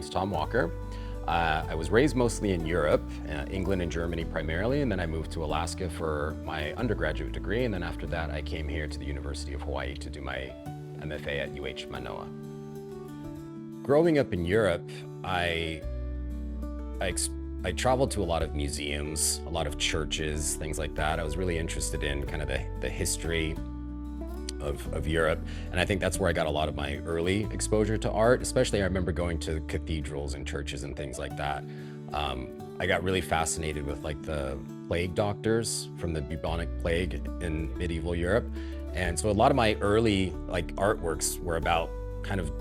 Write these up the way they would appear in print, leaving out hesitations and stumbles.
name's Tom Walker. I was raised mostly in Europe, England and Germany primarily, and then I moved to Alaska for my undergraduate degree, and then after that I came here to the University of Hawaii to do my MFA at UH Mānoa. Growing up in Europe, I traveled to a lot of museums, a lot of churches, things like that. I was really interested in kind of the history of Europe, and I think that's where I got a lot of my early exposure to art. Especially I remember going to cathedrals and churches and things like that. I got really fascinated with like the plague doctors from the bubonic plague in medieval Europe, and so a lot of my early like artworks were about kind of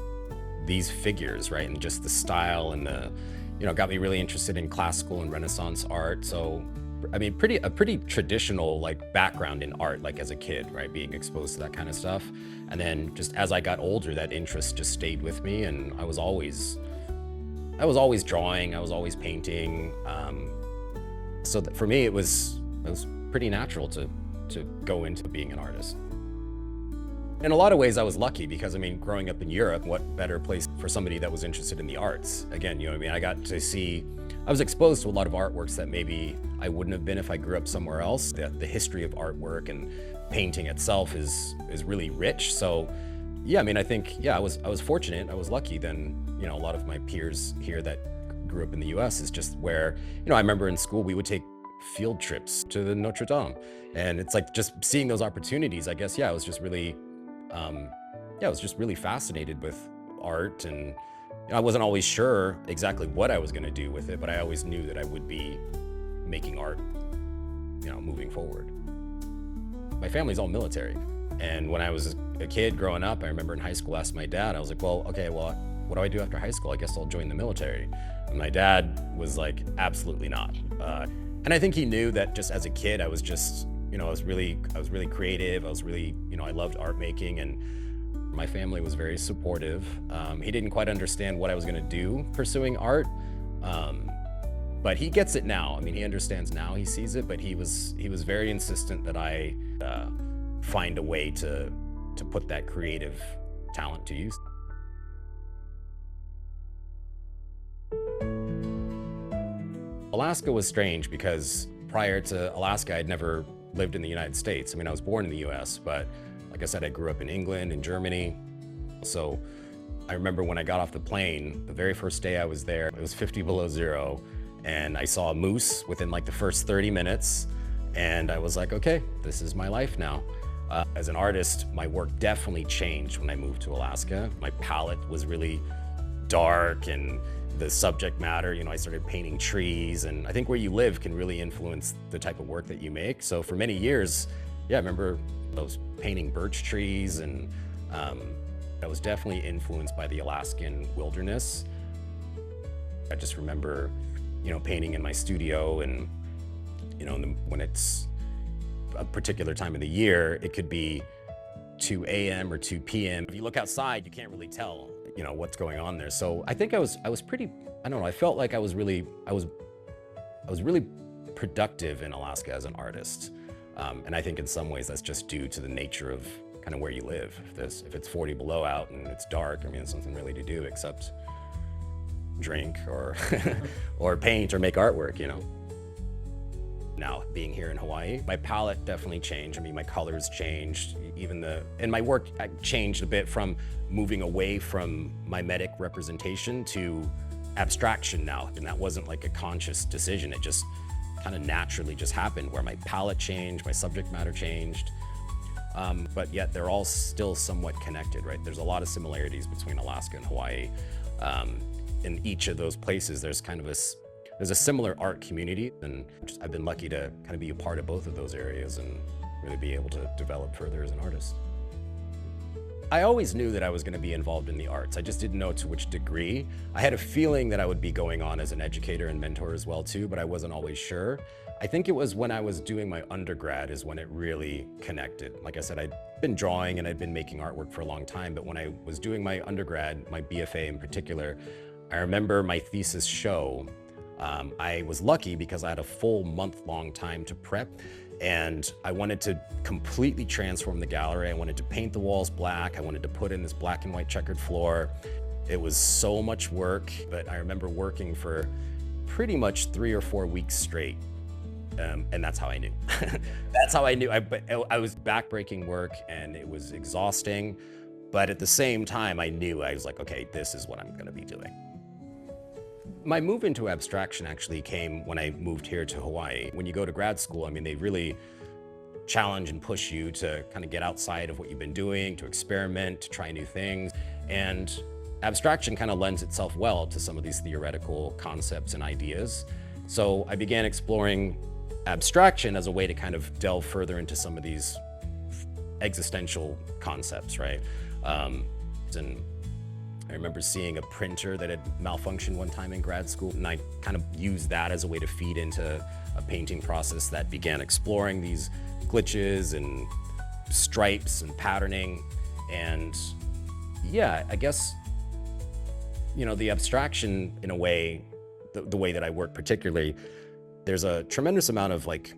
these figures, right, and just the style and the, got me really interested in classical and Renaissance art. So I mean, a pretty traditional like background in art, like as a kid, right? Being exposed to that kind of stuff. And then just as I got older, that interest just stayed with me, and I was always drawing, I was always painting. So that for me, it was pretty natural to go into being an artist. In a lot of ways, I was lucky because, I mean, growing up in Europe, what better place for somebody that was interested in the arts? Again, I was exposed to a lot of artworks that maybe I wouldn't have been if I grew up somewhere else. The history of artwork and painting itself is really rich. So yeah, I mean, I think, yeah, I was fortunate, I was lucky. Then, a lot of my peers here that grew up in the US is just where, I remember in school, we would take field trips to the Notre Dame. And it's like just seeing those opportunities, I guess, I was just really, fascinated with art, and I wasn't always sure exactly what I was going to do with it, but I always knew that I would be making art, moving forward. My family's all military, and when I was a kid growing up, I remember in high school, I asked my dad, I was like, well, what do I do after high school? I guess I'll join the military. And my dad was like, absolutely not. And I think he knew that just as a kid, I was just, I was really creative. I was really, I loved art making, and my family was very supportive. He didn't quite understand what I was going to do pursuing art, but he gets it now. I mean, he understands now, he sees it, but he was very insistent that I find a way to put that creative talent to use. Alaska was strange because prior to Alaska, I'd never lived in the United States. I mean, I was born in the US, but like I said, I grew up in England and Germany. So I remember when I got off the plane, the very first day I was there, it was 50 below zero, and I saw a moose within like the first 30 minutes. And I was like, okay, this is my life now. As an artist, my work definitely changed when I moved to Alaska. My palette was really dark, and the subject matter, I started painting trees, and I think where you live can really influence the type of work that you make. So for many years, I remember I was painting birch trees, and I was definitely influenced by the Alaskan wilderness. I just remember, painting in my studio, and, when it's a particular time of the year, it could be 2 a.m. or 2 p.m. If you look outside, you can't really tell, what's going on there. So I think I was pretty, I don't know, I felt like I was really productive in Alaska as an artist. And I think in some ways that's just due to the nature of kind of where you live. If it's 40 below out and it's dark, I mean, there's something really to do except drink or or paint or make artwork, Now, being here in Hawaii, my palette definitely changed. I mean, my colors changed, and my work changed a bit from moving away from mimetic representation to abstraction now. And that wasn't like a conscious decision. It just kind of naturally just happened, where my palette changed, my subject matter changed. But yet they're all still somewhat connected, right? There's a lot of similarities between Alaska and Hawaii. In each of those places, there's a similar art community, and I've been lucky to kind of be a part of both of those areas and really be able to develop further as an artist. I always knew that I was going to be involved in the arts. I just didn't know to which degree. I had a feeling that I would be going on as an educator and mentor as well too, but I wasn't always sure. I think it was when I was doing my undergrad is when it really connected. Like I said, I'd been drawing and I'd been making artwork for a long time, but when I was doing my undergrad, my BFA in particular, I remember my thesis show. I was lucky because I had a full month-long time to prep, and I wanted to completely transform the gallery. I wanted to paint the walls black. I wanted to put in this black and white checkered floor. It was so much work, but I remember working for pretty much 3 or 4 weeks straight. And that's how I knew. That's how I knew. I was backbreaking work and it was exhausting. But at the same time, I knew, I was like, okay, this is what I'm going to be doing. My move into abstraction actually came when I moved here to Hawaii. When you go to grad school, I mean, they really challenge and push you to kind of get outside of what you've been doing, to experiment, to try new things. And abstraction kind of lends itself well to some of these theoretical concepts and ideas. So I began exploring abstraction as a way to kind of delve further into some of these existential concepts, right? And I remember seeing a printer that had malfunctioned one time in grad school, and I kind of used that as a way to feed into a painting process that began exploring these glitches and stripes and patterning. And yeah, I guess, you know, the abstraction in a way, the way that I work particularly, there's a tremendous amount of like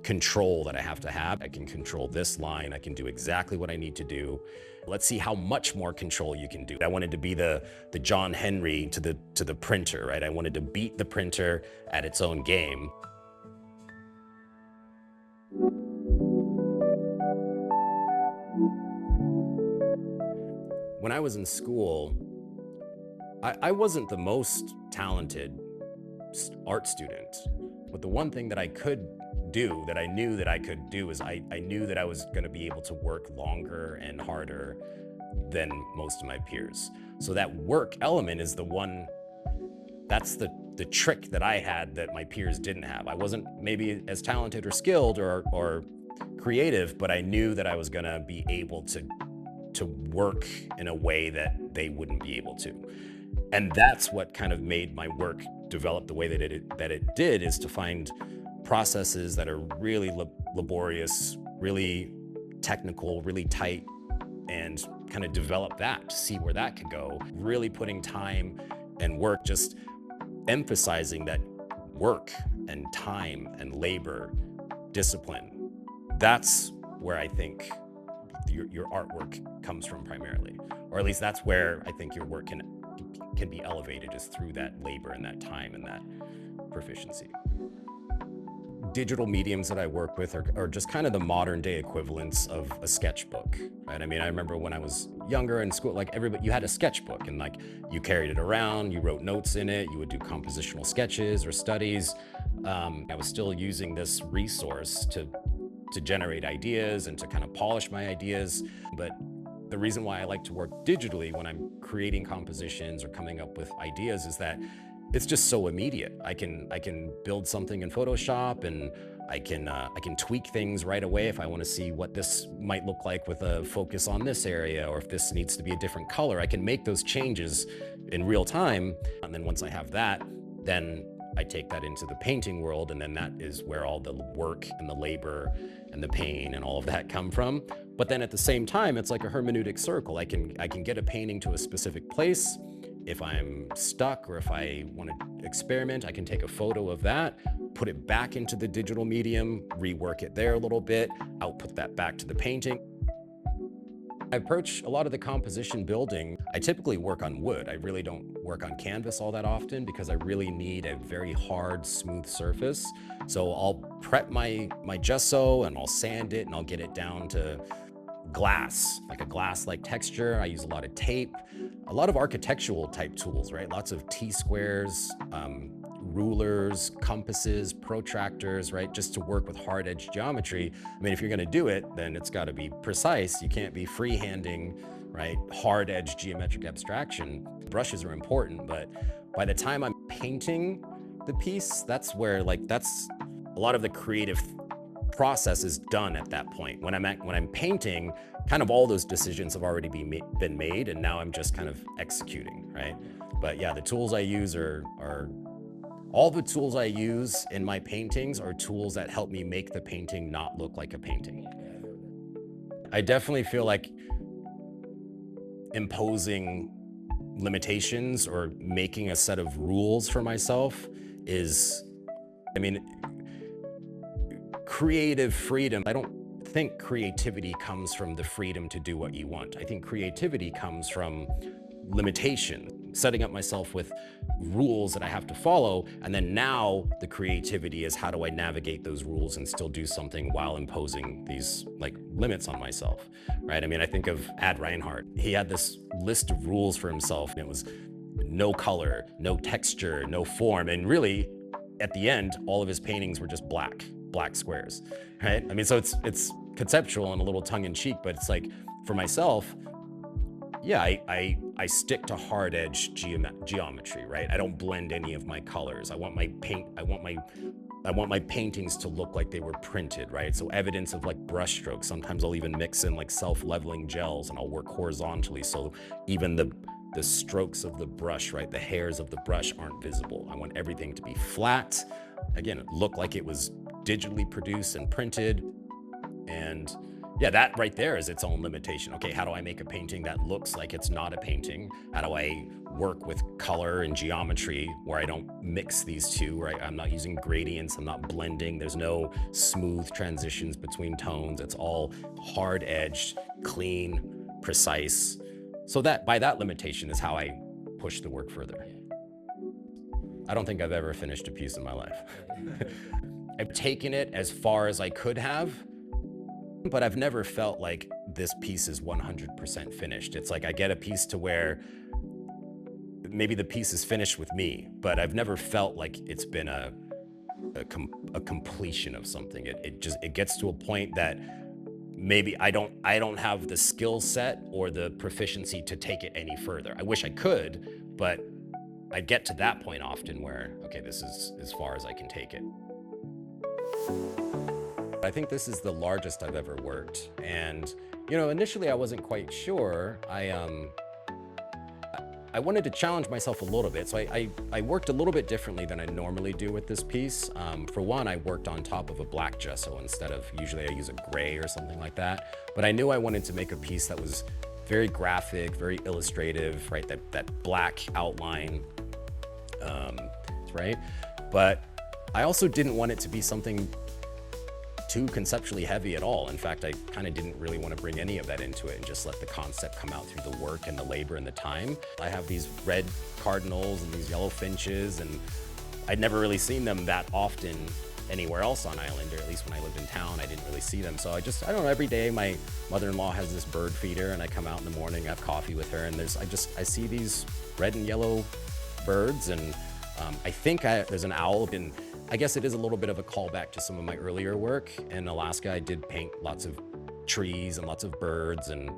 control that I have to have. I can control this line. I can do exactly what I need to do. Let's see how much more control you can do. I wanted to be the John Henry to the printer, right? I wanted to beat the printer at its own game. When I was in school, I wasn't the most talented art student, but the one thing that I could do, that I knew that I could do, is I knew that I was going to be able to work longer and harder than most of my peers. So that work element is the one, that's the trick that I had that my peers didn't have. I wasn't maybe as talented or skilled or creative, but I knew that I was going to be able to work in a way that they wouldn't be able to. And that's what kind of made my work develop the way that it did, is to find processes that are really laborious, really technical, really tight, and kind of develop that to see where that could go. Really putting time and work, just emphasizing that work and time and labor, discipline. That's where I think your artwork comes from primarily, or at least that's where I think your work can be elevated, is through that labor and that time and that proficiency. Digital mediums that I work with are just kind of the modern day equivalents of a sketchbook, right? I mean, I remember when I was younger in school, like everybody, you had a sketchbook and like you carried it around, you wrote notes in it, you would do compositional sketches or studies. I was still using this resource to generate ideas and to kind of polish my ideas. But the reason why I like to work digitally when I'm creating compositions or coming up with ideas is that it's just so immediate. I can build something in Photoshop, and I can tweak things right away if I want to see what this might look like with a focus on this area, or if this needs to be a different color. I can make those changes in real time. And then once I have that, then I take that into the painting world, and then that is where all the work and the labor and the pain and all of that come from. But then at the same time, it's like a hermeneutic circle. I can get a painting to a specific place. If I'm stuck or if I want to experiment, I can take a photo of that, put it back into the digital medium, rework it there a little bit, output that back to the painting. I approach a lot of the composition building. I typically work on wood. I really don't work on canvas all that often because I really need a very hard, smooth surface. So I'll prep my gesso and I'll sand it and I'll get it down to glass, like a glass-like texture. I use a lot of tape, a lot of architectural type tools, right? Lots of T-squares, rulers, compasses, protractors, right? Just to work with hard edge geometry. I mean, if you're gonna do it, then it's gotta be precise. You can't be freehanding, right? Hard edge geometric abstraction. Brushes are important, but by the time I'm painting the piece, that's where that's a lot of the creative process is done at that point. When I'm painting, kind of all those decisions have already been made, and now I'm just kind of executing, right? But yeah, the tools I use are all the tools I use in my paintings are tools that help me make the painting not look like a painting. I definitely feel like imposing limitations or making a set of rules for myself is, I mean, creative freedom. I don't think creativity comes from the freedom to do what you want. I think creativity comes from limitation. setting up myself with rules that I have to follow. And then now the creativity is how do I navigate those rules and still do something while imposing these like limits on myself, right? I mean, I think of Ad Reinhardt. He had this list of rules for himself, and it was no color, no texture, no form. And really, at the end, all of his paintings were just black squares, right? I mean, so it's conceptual and a little tongue-in-cheek, but it's like, for myself, yeah, I stick to hard edge geometry, right? I don't blend any of my colors. I want my paintings to look like they were printed, right? So evidence of like brush strokes. Sometimes I'll even mix in like self-leveling gels, and I'll work horizontally, so even the strokes of the brush, right, the hairs of the brush aren't visible. I want everything to be flat. Again, it looked like it was digitally produced and printed. And yeah, that right there is its own limitation. Okay, how do I make a painting that looks like it's not a painting? How do I work with color and geometry where I don't mix these two, right? I'm not using gradients, I'm not blending. There's no smooth transitions between tones. It's all hard edged, clean, precise. So that by that limitation is how I push the work further. I don't think I've ever finished a piece in my life. I've taken it as far as I could have, but I've never felt like this piece is 100% finished. It's like I get a piece to where maybe the piece is finished with me, but I've never felt like it's been a completion of something. It gets to a point that maybe I don't have the skill set or the proficiency to take it any further. I wish I could, but I get to that point often where, okay, this is as far as I can take it. I think this is the largest I've ever worked. And, you know, initially I wasn't quite sure. I wanted to challenge myself a little bit. So I worked a little bit differently than I normally do with this piece. For one, I worked on top of a black gesso instead of, usually I use a gray or something like that. But I knew I wanted to make a piece that was very graphic, very illustrative, right? That black outline, right? But I also didn't want it to be something too conceptually heavy at all. In fact, I kind of didn't really want to bring any of that into it and just let the concept come out through the work and the labor and the time. I have these red cardinals and these yellow finches, and I'd never really seen them that often anywhere else on island, or at least when I lived in town, I didn't really see them. So I don't know, every day my mother-in-law has this bird feeder, and I come out in the morning, I have coffee with her, and I see these red and yellow birds, and I think there's an owl, and I guess it is a little bit of a callback to some of my earlier work. In Alaska, I did paint lots of trees and lots of birds, and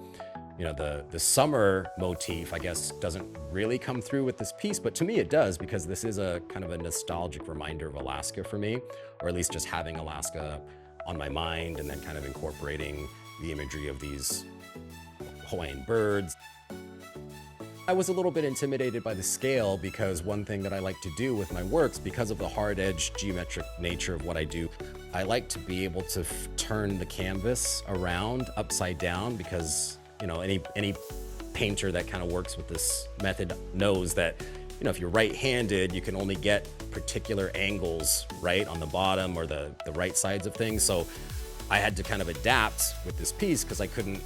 you know, the summer motif, I guess, doesn't really come through with this piece, but to me it does, because this is a kind of a nostalgic reminder of Alaska for me, or at least just having Alaska on my mind and then kind of incorporating the imagery of these Hawaiian birds. I was a little bit intimidated by the scale, because one thing that I like to do with my works, because of the hard edge geometric nature of what I do, I like to be able to turn the canvas around upside down, because you know, any painter that kind of works with this method knows that, you know, if you're right-handed, you can only get particular angles right on the bottom or the right sides of things. So I had to kind of adapt with this piece, because I couldn't,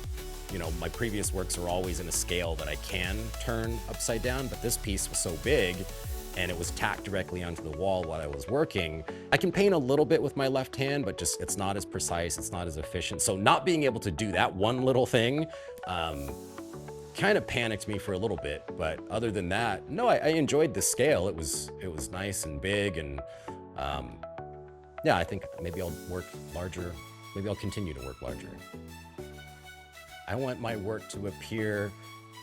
you know, my previous works are always in a scale that I can turn upside down, but this piece was so big and it was tacked directly onto the wall while I was working. I can paint a little bit with my left hand, but just it's not as precise, it's not as efficient. So not being able to do that one little thing kind of panicked me for a little bit. But other than that, no, I enjoyed the scale. It was nice and big, and yeah, I think maybe I'll work larger. Maybe I'll continue to work larger. I want my work to appear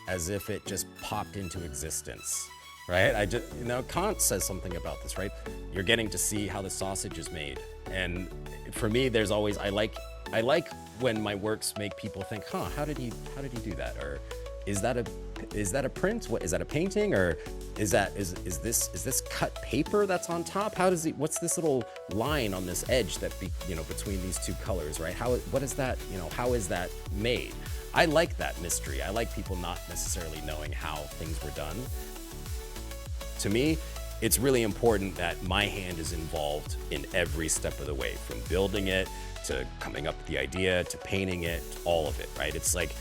as if it just popped into existence, right? You know, Kant says something about this, right? You're getting to see how the sausage is made. And for me, there's always, I like when my works make people think, huh, how did he do that? Or is that a print? What is that, a painting? Or is this cut paper that's on top? What's this little line on this edge that between these two colors, right? What is that, how is that made? I like that mystery. I like people not necessarily knowing how things were done. To me, it's really important that my hand is involved in every step of the way, from building it to coming up with the idea to painting it, all of it, right? It's like,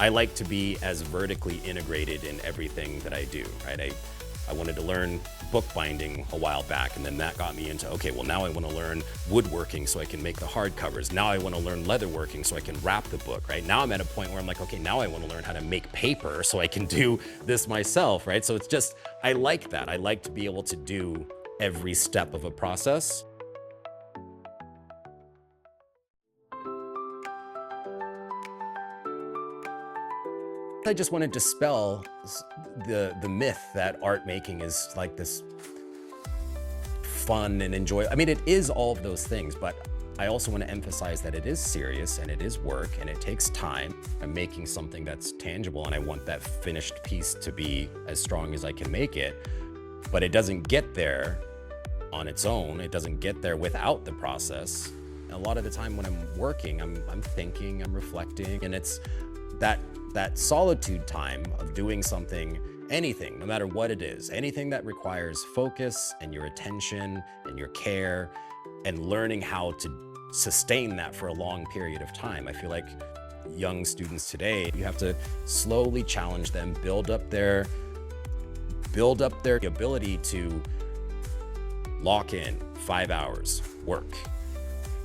I like to be as vertically integrated in everything that I do, right? I wanted to learn bookbinding a while back, and then that got me into, okay, well now I want to learn woodworking so I can make the hardcovers. Now I want to learn leatherworking so I can wrap the book, right? Now I'm at a point where I'm like, okay, now I want to learn how to make paper so I can do this myself, right? So it's just, I like that. I like to be able to do every step of a process. I just want to dispel the myth that art making is like this fun and enjoy. I mean, it is all of those things, but I also want to emphasize that it is serious and it is work and it takes time. I'm making something that's tangible and I want that finished piece to be as strong as I can make it, but it doesn't get there on its own. It doesn't get there without the process. And a lot of the time when I'm working, I'm thinking, I'm reflecting, and it's that solitude time of doing something, anything, no matter what it is, anything that requires focus and your attention and your care and learning how to sustain that for a long period of time. I feel like young students today, you have to slowly challenge them, build up their ability to lock in 5 hours, work.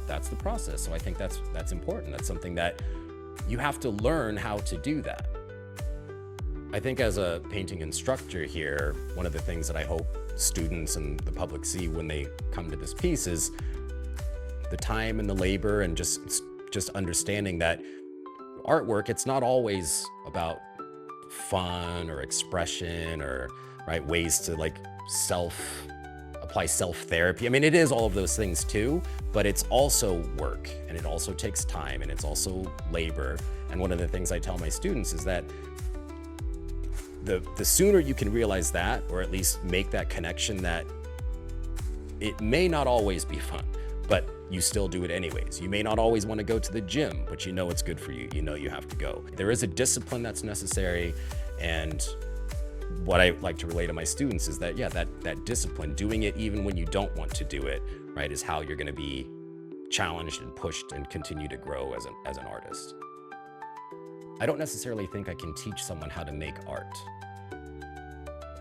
That's the process. So I think that's important. That's something that you have to learn how to do that. I think as a painting instructor here, one of the things that I hope students and the public see when they come to this piece is the time and the labor and just understanding that artwork, it's not always about fun or expression or ways to like apply self-therapy. I mean, it is all of those things too, but it's also work and it also takes time and it's also labor. And one of the things I tell my students is that the sooner you can realize that, or at least make that connection that it may not always be fun, but you still do it anyways. You may not always want to go to the gym, but you know it's good for you. You know you have to go. There is a discipline that's necessary, and what I like to relay to my students is that, yeah, that discipline, doing it even when you don't want to do it, right, is how you're going to be challenged and pushed and continue to grow as an artist. I don't necessarily think I can teach someone how to make art.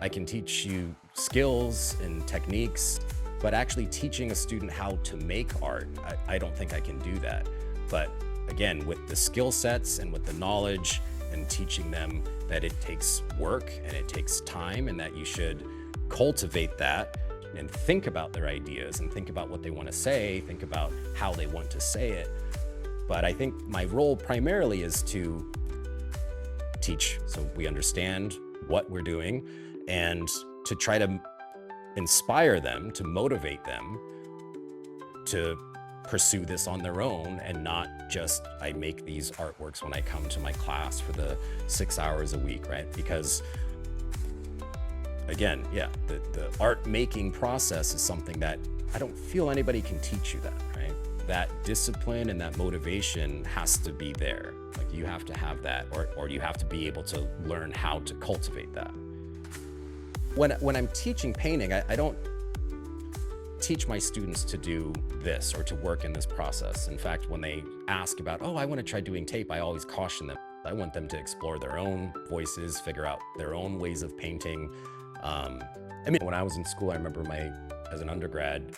I can teach you skills and techniques, but actually teaching a student how to make art, I don't think I can do that. But again, with the skill sets and with the knowledge and teaching them that it takes work and it takes time and that you should cultivate that and think about their ideas and think about what they want to say, think about how they want to say it. But I think my role primarily is to teach so we understand what we're doing and to try to inspire them, to motivate them to pursue this on their own and not just I make these artworks when I come to my class for the 6 hours a week, right? Because again, yeah, the art making process is something that I don't feel anybody can teach you that, right? That discipline and that motivation has to be there. Like you have to have that, or you have to be able to learn how to cultivate that. When I'm teaching painting, I don't teach my students to do this or to work in this process. In fact, when they ask about, oh, I want to try doing tape, I always caution them. I want them to explore their own voices, figure out their own ways of painting. I mean, when I was in school, I remember as an undergrad,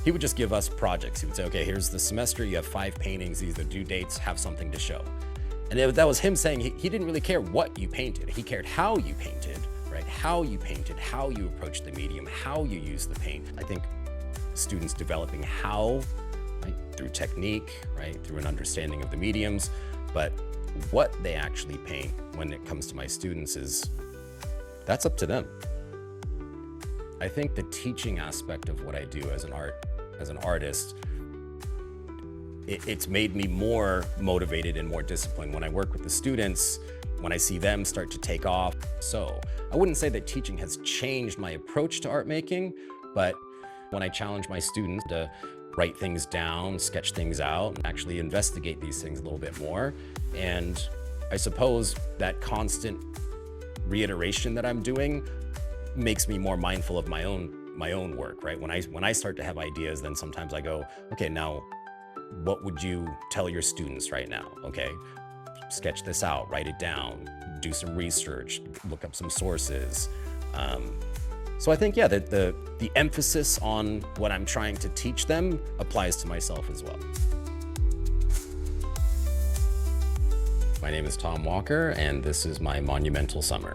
he would just give us projects. He would say, okay, here's the semester, you have 5 paintings, these are the due dates, have something to show. And that was him saying he didn't really care what you painted. He cared how you painted, right? How you painted, how you approached the medium, how you used the paint. I think students developing how, right, through technique, right, through an understanding of the mediums, but what they actually paint when it comes to my students that's up to them. I think the teaching aspect of what I do as an artist, it's made me more motivated and more disciplined when I work with the students, when I see them start to take off. So I wouldn't say that teaching has changed my approach to art making, but when I challenge my students to write things down, sketch things out, and actually investigate these things a little bit more. And I suppose that constant reiteration that I'm doing makes me more mindful of my own work, right? When I start to have ideas, then sometimes I go, okay, now what would you tell your students right now? Okay, sketch this out, write it down, do some research, look up some sources. So I think, yeah, that the emphasis on what I'm trying to teach them applies to myself as well. My name is Tom Walker, and this is My Monumental Summer.